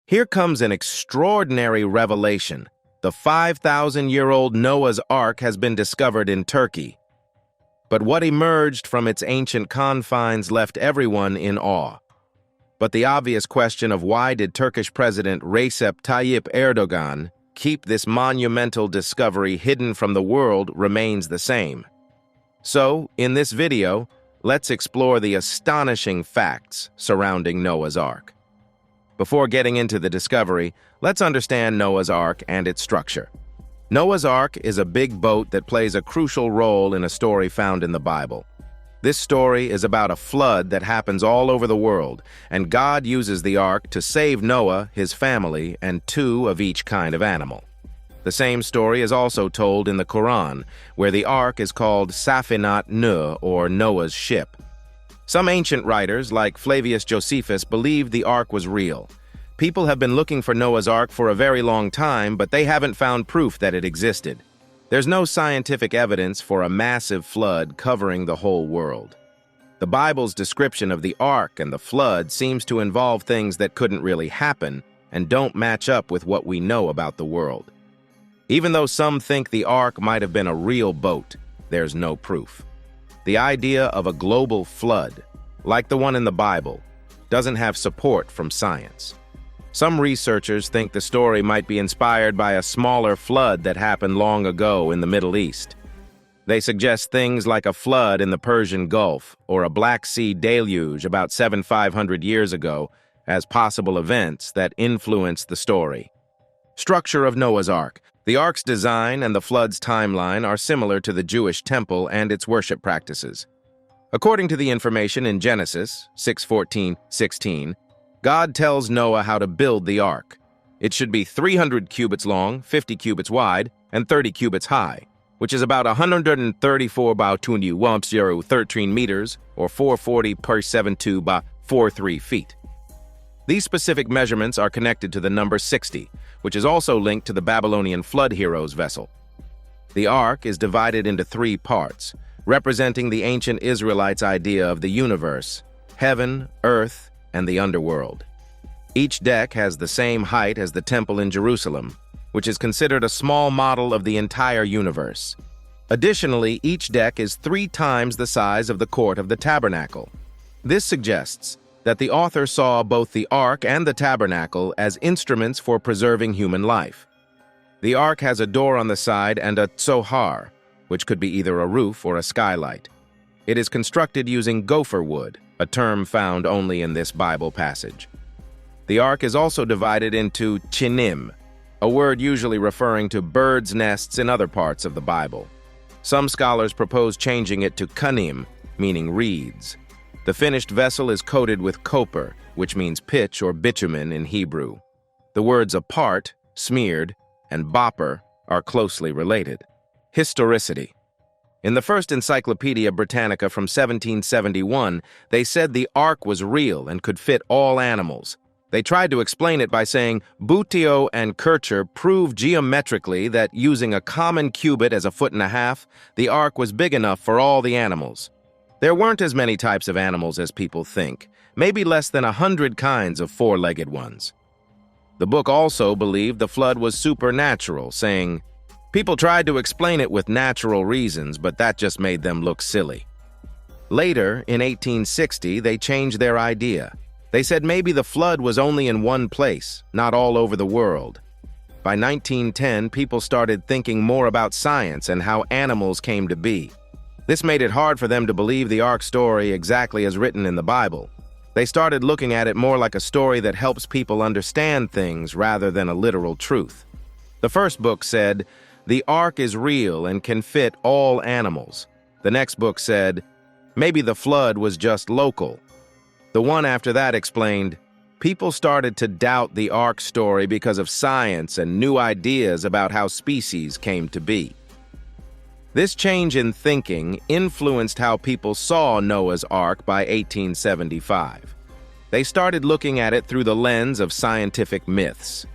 Here comes an extraordinary revelation. The 5,000-year-old Noah's Ark has been discovered in Turkey. But what emerged from its ancient confines left everyone in awe. But the obvious question of why did Turkish President Recep Tayyip Erdogan keep this monumental discovery hidden from the world remains the same. So, in this video, let's explore the astonishing facts surrounding Noah's Ark. Before getting into the discovery, let's understand Noah's Ark and its structure. Noah's Ark is a big boat that plays a crucial role in a story found in the Bible. This story is about a flood that happens all over the world, and God uses the ark to save Noah, his family, and 2 of each kind of animal. The same story is also told in the Quran, where the ark is called Safinat, or Noah's ship. Some ancient writers, like Flavius Josephus, believed the ark was real. People have been looking for Noah's Ark for a very long time, but they haven't found proof that it existed. There's no scientific evidence for a massive flood covering the whole world. The Bible's description of the ark and the flood seems to involve things that couldn't really happen and don't match up with what we know about the world. Even though some think the ark might have been a real boat, there's no proof. The idea of a global flood, like the one in the Bible, doesn't have support from science. Some researchers think the story might be inspired by a smaller flood that happened long ago in the Middle East. They suggest things like a flood in the Persian Gulf or a Black Sea deluge about 7,500 years ago as possible events that influenced the story. Structure of Noah's Ark. The ark's design and the flood's timeline are similar to the Jewish temple and its worship practices. According to the information in Genesis 6:14-16, God tells Noah how to build the ark. It should be 300 cubits long, 50 cubits wide, and 30 cubits high, which is about 134 by 13 meters, or 440 per 72 by 43 feet. These specific measurements are connected to the number 60, which is also linked to the Babylonian flood hero's vessel. The ark is divided into 3 parts, representing the ancient Israelites' idea of the universe: heaven, earth, and the underworld. Each deck has the same height as the temple in Jerusalem, which is considered a small model of the entire universe. Additionally, each deck is 3 times the size of the court of the tabernacle. This suggests that the author saw both the ark and the tabernacle as instruments for preserving human life. The ark has a door on the side and a tsohar, which could be either a roof or a skylight. It is constructed using gopher wood, a term found only in this Bible passage. The ark is also divided into chinim, a word usually referring to birds' nests in other parts of the Bible. Some scholars propose changing it to kanim, meaning reeds. The finished vessel is coated with copper, which means pitch or bitumen in Hebrew. The words apart, smeared, and bopper are closely related. Historicity. In the first Encyclopedia Britannica from 1771, they said the ark was real and could fit all animals. They tried to explain it by saying Boutio and Kircher proved geometrically that using a common cubit as 1.5 feet, the ark was big enough for all the animals. There weren't as many types of animals as people think, maybe less than 100 kinds of 4-legged ones. The book also believed the flood was supernatural, saying, people tried to explain it with natural reasons, but that just made them look silly. Later, in 1860, they changed their idea. They said maybe the flood was only in one place, not all over the world. By 1910, people started thinking more about science and how animals came to be. This made it hard for them to believe the ark story exactly as written in the Bible. They started looking at it more like a story that helps people understand things rather than a literal truth. The first book said, the ark is real and can fit all animals. The next book said, maybe the flood was just local. The one after that explained, people started to doubt the ark story because of science and new ideas about how species came to be. This change in thinking influenced how people saw Noah's Ark by 1875. They started looking at it through the lens of scientific myths.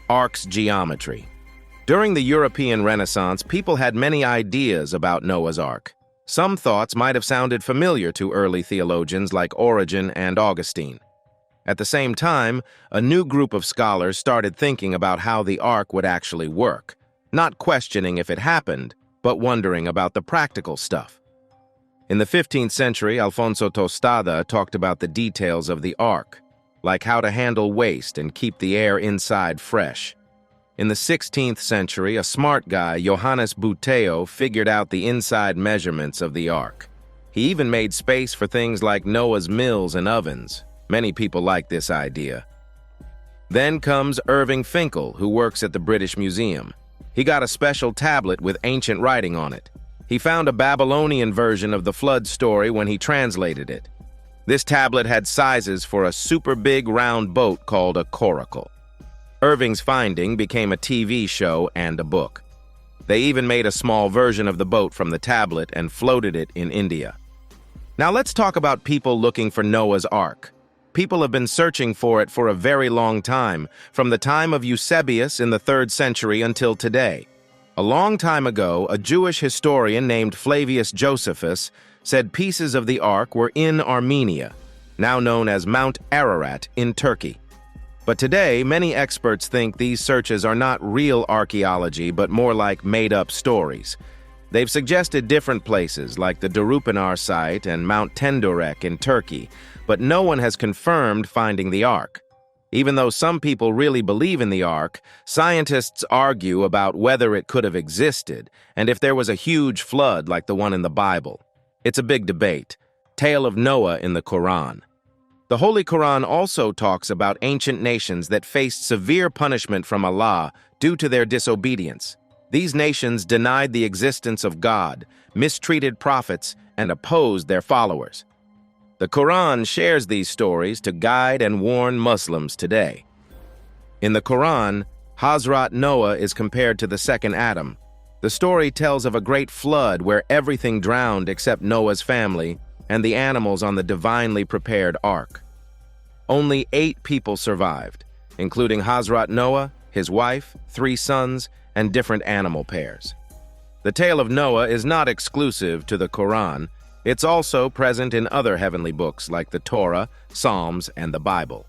Ark's geometry. During the European Renaissance, people had many ideas about Noah's Ark. Some thoughts might have sounded familiar to early theologians like Origen and Augustine. At the same time, a new group of scholars started thinking about how the Ark would actually work, not questioning if it happened, but wondering about the practical stuff. In the 15th century, Alfonso Tostada talked about the details of the Ark, like how to handle waste and keep the air inside fresh. In the 16th century, a smart guy, Johannes Buteo, figured out the inside measurements of the Ark. He even made space for things like Noah's mills and ovens. Many people like this idea. Then comes Irving Finkel, who works at the British Museum. He got a special tablet with ancient writing on it. He found a Babylonian version of the flood story when he translated it. This tablet had sizes for a super big round boat called a coracle. Irving's finding became a TV show and a book. They even made a small version of the boat from the tablet and floated it in India. Now let's talk about people looking for Noah's Ark. People have been searching for it for a very long time, from the time of Eusebius in the 3rd century until today. A long time ago, a Jewish historian named Flavius Josephus said pieces of the Ark were in Armenia, now known as Mount Ararat in Turkey. But today, many experts think these searches are not real archaeology, but more like made-up stories. They've suggested different places, like the Durupinar site and Mount Tendurek in Turkey, but no one has confirmed finding the Ark. Even though some people really believe in the Ark, scientists argue about whether it could have existed and if there was a huge flood like the one in the Bible. It's a big debate. Tale of Noah in the Quran. The Holy Quran also talks about ancient nations that faced severe punishment from Allah due to their disobedience. These nations denied the existence of God, mistreated prophets, and opposed their followers. The Quran shares these stories to guide and warn Muslims today. In the Quran, Hazrat Noah is compared to the second Adam. The story tells of a great flood where everything drowned except Noah's family and the animals on the divinely prepared ark. Only 8 people survived, including Hazrat Noah, his wife, 3 sons, and different animal pairs. The tale of Noah is not exclusive to the Quran. It's also present in other heavenly books like the Torah, Psalms, and the Bible.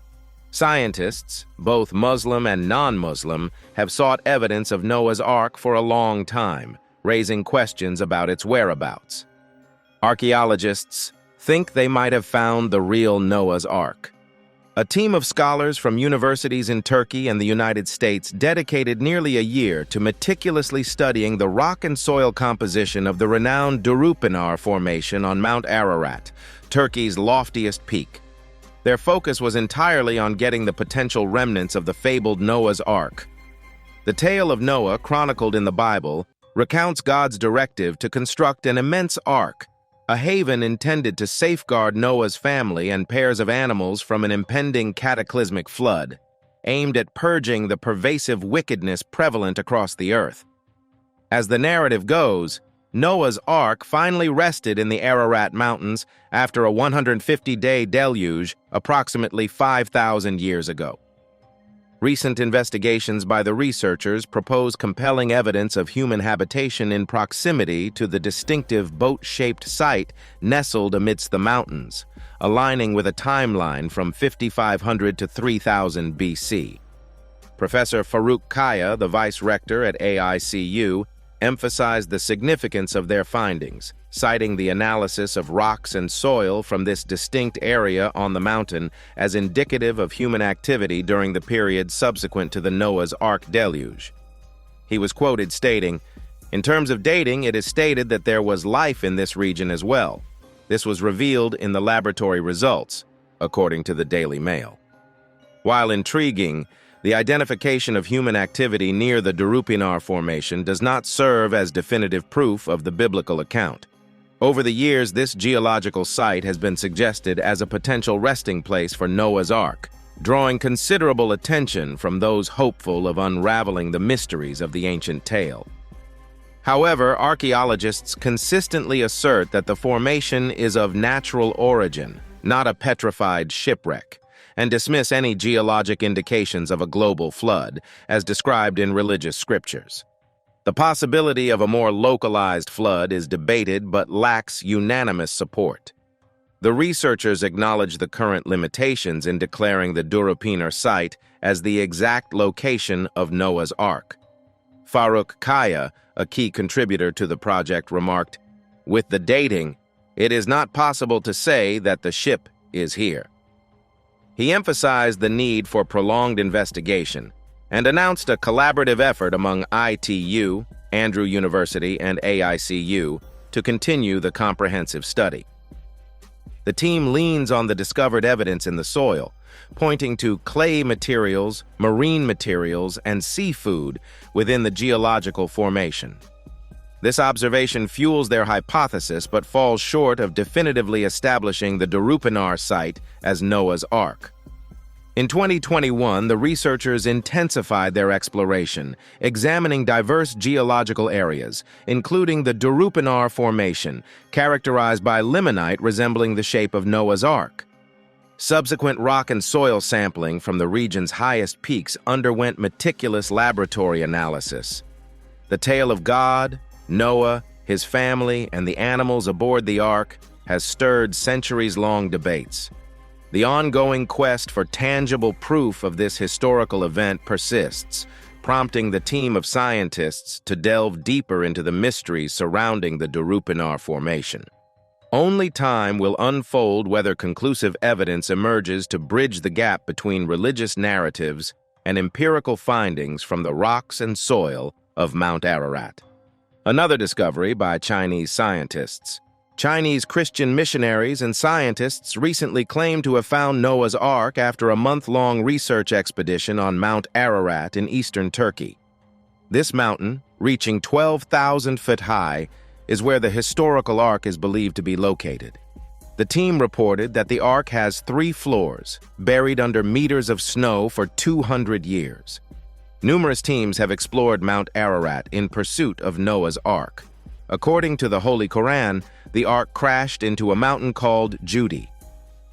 Scientists, both Muslim and non-Muslim, have sought evidence of Noah's Ark for a long time, raising questions about its whereabouts. Archaeologists think they might have found the real Noah's Ark. A team of scholars from universities in Turkey and the United States dedicated nearly a year to meticulously studying the rock and soil composition of the renowned Durupinar Formation on Mount Ararat, Turkey's loftiest peak. Their focus was entirely on getting the potential remnants of the fabled Noah's Ark. The tale of Noah, chronicled in the Bible, recounts God's directive to construct an immense ark, a haven intended to safeguard Noah's family and pairs of animals from an impending cataclysmic flood, aimed at purging the pervasive wickedness prevalent across the earth. As the narrative goes, Noah's Ark finally rested in the Ararat Mountains after a 150-day deluge approximately 5,000 years ago. Recent investigations by the researchers propose compelling evidence of human habitation in proximity to the distinctive boat-shaped site nestled amidst the mountains, aligning with a timeline from 5500 to 3000 BC. Professor Farouk Kaya, the vice-rector at AICU, emphasized the significance of their findings, citing the analysis of rocks and soil from this distinct area on the mountain as indicative of human activity during the period subsequent to the Noah's Ark deluge. He was quoted stating, "In terms of dating, it is stated that there was life in this region as well. This was revealed in the laboratory results," according to the Daily Mail. While intriguing, the identification of human activity near the Durupinar Formation does not serve as definitive proof of the biblical account. Over the years, this geological site has been suggested as a potential resting place for Noah's Ark, drawing considerable attention from those hopeful of unraveling the mysteries of the ancient tale. However, archaeologists consistently assert that the formation is of natural origin, not a petrified shipwreck, and dismiss any geologic indications of a global flood, as described in religious scriptures. The possibility of a more localized flood is debated but lacks unanimous support. The researchers acknowledge the current limitations in declaring the Durupinar site as the exact location of Noah's Ark. Faruk Kaya, a key contributor to the project, remarked, "With the dating, it is not possible to say that the ship is here." He emphasized the need for prolonged investigation and announced a collaborative effort among ITU, Andrew University, and AICU to continue the comprehensive study. The team leans on the discovered evidence in the soil, pointing to clay materials, marine materials, and seafood within the geological formation. This observation fuels their hypothesis but falls short of definitively establishing the Durupinar site as Noah's Ark. In 2021, the researchers intensified their exploration, examining diverse geological areas, including the Durupinar Formation, characterized by limonite resembling the shape of Noah's Ark. Subsequent rock and soil sampling from the region's highest peaks underwent meticulous laboratory analysis. The tale of God, Noah, his family, and the animals aboard the Ark has stirred centuries-long debates. The ongoing quest for tangible proof of this historical event persists, prompting the team of scientists to delve deeper into the mysteries surrounding the Durupinar Formation. Only time will unfold whether conclusive evidence emerges to bridge the gap between religious narratives and empirical findings from the rocks and soil of Mount Ararat. Another discovery by Chinese scientists. Chinese Christian missionaries and scientists recently claimed to have found Noah's Ark after a month-long research expedition on Mount Ararat in eastern Turkey. This mountain, reaching 12,000 feet high, is where the historical Ark is believed to be located. The team reported that the Ark has 3 floors, buried under meters of snow for 200 years. Numerous teams have explored Mount Ararat in pursuit of Noah's Ark. According to the Holy Quran, the Ark crashed into a mountain called Judy.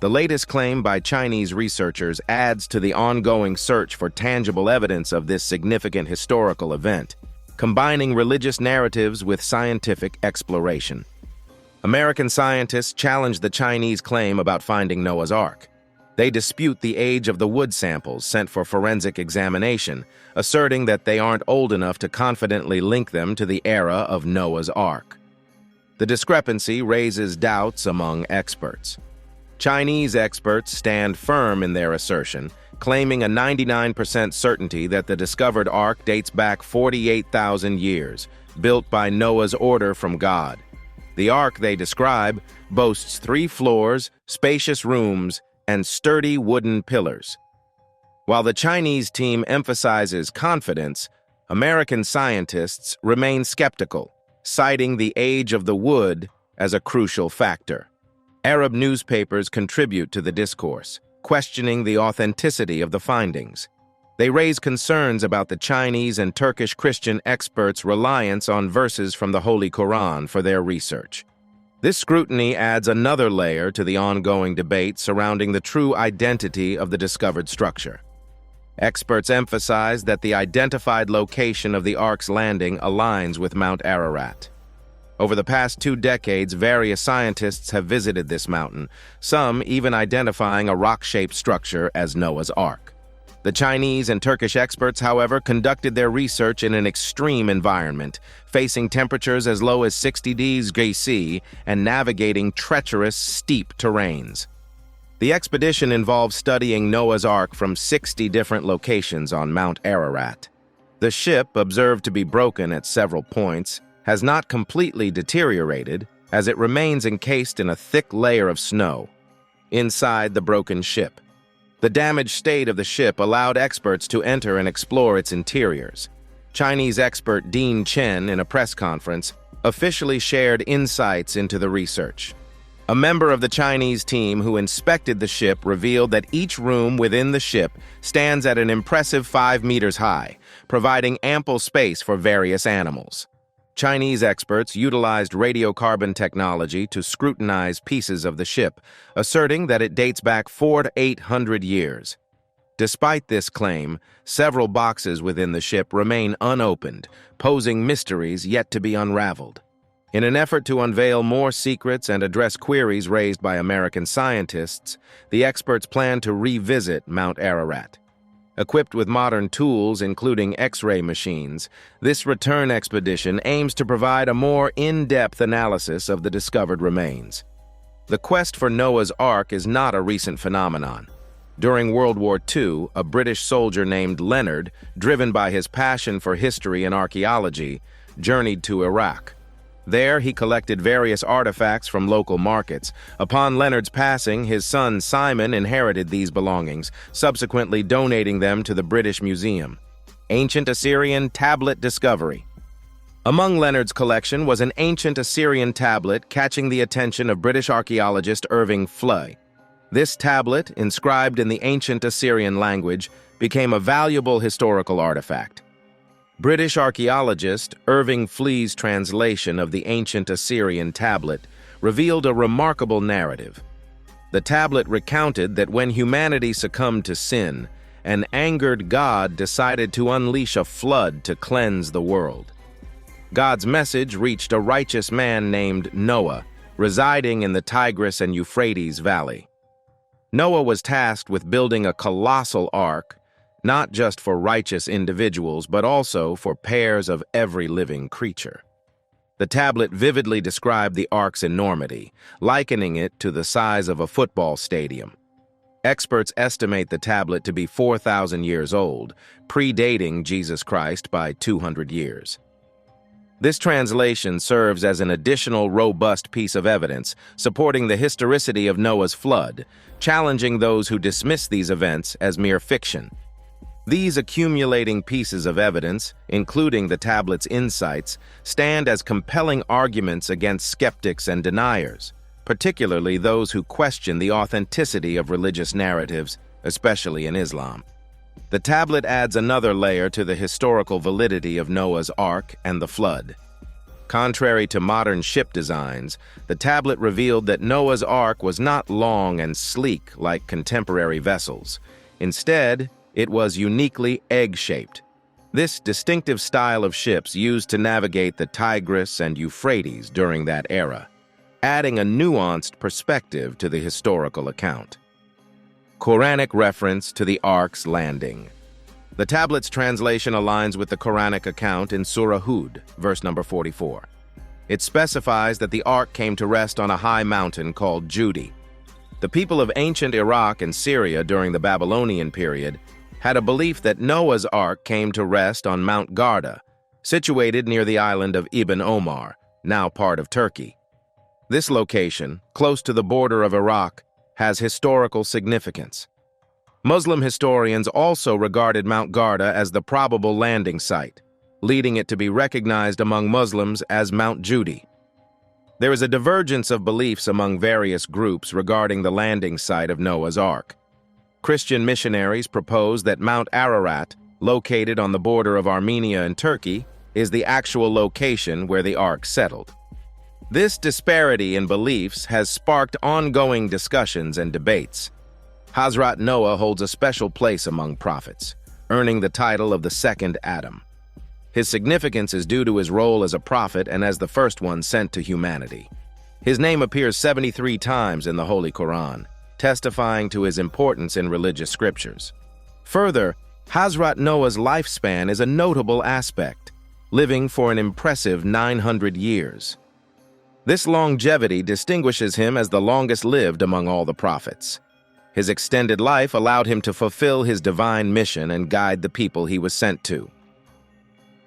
The latest claim by Chinese researchers adds to the ongoing search for tangible evidence of this significant historical event, combining religious narratives with scientific exploration. American scientists challenge the Chinese claim about finding Noah's Ark. They dispute the age of the wood samples sent for forensic examination, asserting that they aren't old enough to confidently link them to the era of Noah's Ark. The discrepancy raises doubts among experts. Chinese experts stand firm in their assertion, claiming a 99% certainty that the discovered Ark dates back 48,000 years, built by Noah's order from God. The Ark, they describe, boasts 3 floors, spacious rooms, and sturdy wooden pillars. While the Chinese team emphasizes confidence, American scientists remain skeptical, citing the age of the wood as a crucial factor. Arab newspapers contribute to the discourse, questioning the authenticity of the findings. They raise concerns about the Chinese and Turkish Christian experts' reliance on verses from the Holy Quran for their research. This scrutiny adds another layer to the ongoing debate surrounding the true identity of the discovered structure. Experts emphasize that the identified location of the Ark's landing aligns with Mount Ararat. Over the past 2 decades, various scientists have visited this mountain, some even identifying a rock-shaped structure as Noah's Ark. The Chinese and Turkish experts, however, conducted their research in an extreme environment, facing temperatures as low as 60 degrees C and navigating treacherous, steep terrains. The expedition involved studying Noah's Ark from 60 different locations on Mount Ararat. The ship, observed to be broken at several points, has not completely deteriorated as it remains encased in a thick layer of snow. Inside the broken ship, the damaged state of the ship allowed experts to enter and explore its interiors. Chinese expert Dean Chen, in a press conference, officially shared insights into the research. A member of the Chinese team who inspected the ship revealed that each room within the ship stands at an impressive 5 meters high, providing ample space for various animals. Chinese experts utilized radiocarbon technology to scrutinize pieces of the ship, asserting that it dates back 400 to 800 years. Despite this claim, several boxes within the ship remain unopened, posing mysteries yet to be unraveled. In an effort to unveil more secrets and address queries raised by American scientists, the experts plan to revisit Mount Ararat. Equipped with modern tools, including X-ray machines, this return expedition aims to provide a more in-depth analysis of the discovered remains. The quest for Noah's Ark is not a recent phenomenon. During World War II, a British soldier named Leonard, driven by his passion for history and archaeology, journeyed to Iraq. There, he collected various artifacts from local markets. Upon Leonard's passing, his son Simon inherited these belongings, subsequently donating them to the British Museum. Ancient Assyrian Tablet Discovery. Among Leonard's collection was an ancient Assyrian tablet catching the attention of British archaeologist Irving Fleay. This tablet, inscribed in the ancient Assyrian language, became a valuable historical artifact. British archaeologist Irving Fleay's translation of the ancient Assyrian tablet revealed a remarkable narrative. The tablet recounted that when humanity succumbed to sin, an angered God decided to unleash a flood to cleanse the world. God's message reached a righteous man named Noah, residing in the Tigris and Euphrates Valley. Noah was tasked with building a colossal ark, not just for righteous individuals, but also for pairs of every living creature. The tablet vividly described the ark's enormity, likening it to the size of a football stadium. Experts estimate the tablet to be 4,000 years old, predating Jesus Christ by 200 years. This translation serves as an additional robust piece of evidence supporting the historicity of Noah's flood, challenging those who dismiss these events as mere fiction. These accumulating pieces of evidence, including the tablet's insights, stand as compelling arguments against skeptics and deniers, particularly those who question the authenticity of religious narratives, especially in Islam. The tablet adds another layer to the historical validity of Noah's Ark and the flood. Contrary to modern ship designs, the tablet revealed that Noah's Ark was not long and sleek like contemporary vessels. Instead, it was uniquely egg-shaped. This distinctive style of ships used to navigate the Tigris and Euphrates during that era, adding a nuanced perspective to the historical account. Quranic reference to the Ark's landing. The tablet's translation aligns with the Quranic account in Surah Hud, verse number 44. It specifies that the Ark came to rest on a high mountain called Judi. The people of ancient Iraq and Syria during the Babylonian period had a belief that Noah's Ark came to rest on Mount Garda, situated near the island of Ibn Omar, now part of Turkey. This location, close to the border of Iraq, has historical significance. Muslim historians also regarded Mount Garda as the probable landing site, leading it to be recognized among Muslims as Mount Judi. There is a divergence of beliefs among various groups regarding the landing site of Noah's Ark. Christian missionaries propose that Mount Ararat, located on the border of Armenia and Turkey, is the actual location where the Ark settled. This disparity in beliefs has sparked ongoing discussions and debates. Hazrat Noah holds a special place among prophets, earning the title of the second Adam. His significance is due to his role as a prophet and as the first one sent to humanity. His name appears 73 times in the Holy Quran, testifying to his importance in religious scriptures. Further, Hazrat Noah's lifespan is a notable aspect, living for an impressive 900 years. This longevity distinguishes him as the longest-lived among all the prophets. His extended life allowed him to fulfill his divine mission and guide the people he was sent to.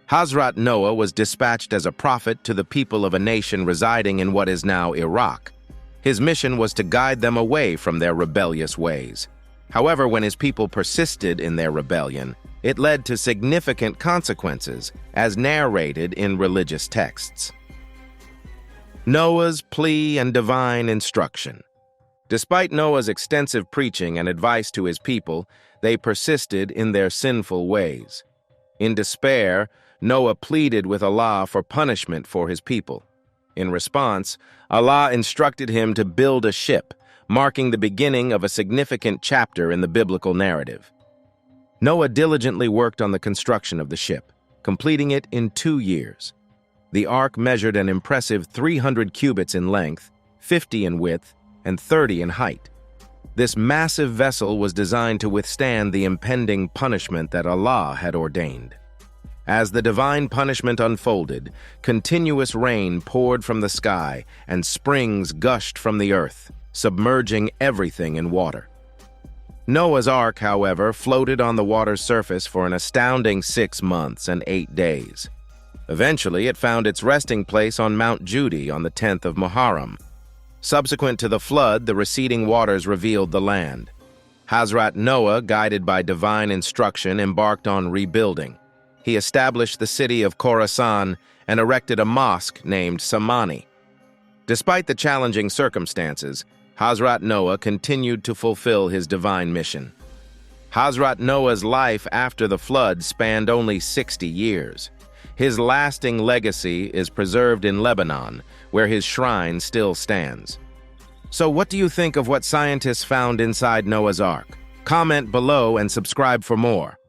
Hazrat Noah was dispatched as a prophet to the people of a nation residing in what is now Iraq. His mission was to guide them away from their rebellious ways. However, when his people persisted in their rebellion, it led to significant consequences, as narrated in religious texts. Noah's plea and divine instruction. Despite Noah's extensive preaching and advice to his people, they persisted in their sinful ways. In despair, Noah pleaded with Allah for punishment for his people. In response, Allah instructed him to build a ship, marking the beginning of a significant chapter in the biblical narrative. Noah diligently worked on the construction of the ship, completing it in 2 years. The ark measured an impressive 300 cubits in length, 50 in width, and 30 in height. This massive vessel was designed to withstand the impending punishment that Allah had ordained. As the divine punishment unfolded, continuous rain poured from the sky and springs gushed from the earth, submerging everything in water. Noah's Ark, however, floated on the water's surface for an astounding 6 months and 8 days. Eventually, it found its resting place on Mount Judy on the 10th of Muharram. Subsequent to the flood, the receding waters revealed the land. Hazrat Noah, guided by divine instruction, embarked on rebuilding. He established the city of Khorasan and erected a mosque named Samani. Despite the challenging circumstances, Hazrat Noah continued to fulfill his divine mission. Hazrat Noah's life after the flood spanned only 60 years. His lasting legacy is preserved in Lebanon, where his shrine still stands. So what do you think of what scientists found inside Noah's Ark? Comment below and subscribe for more.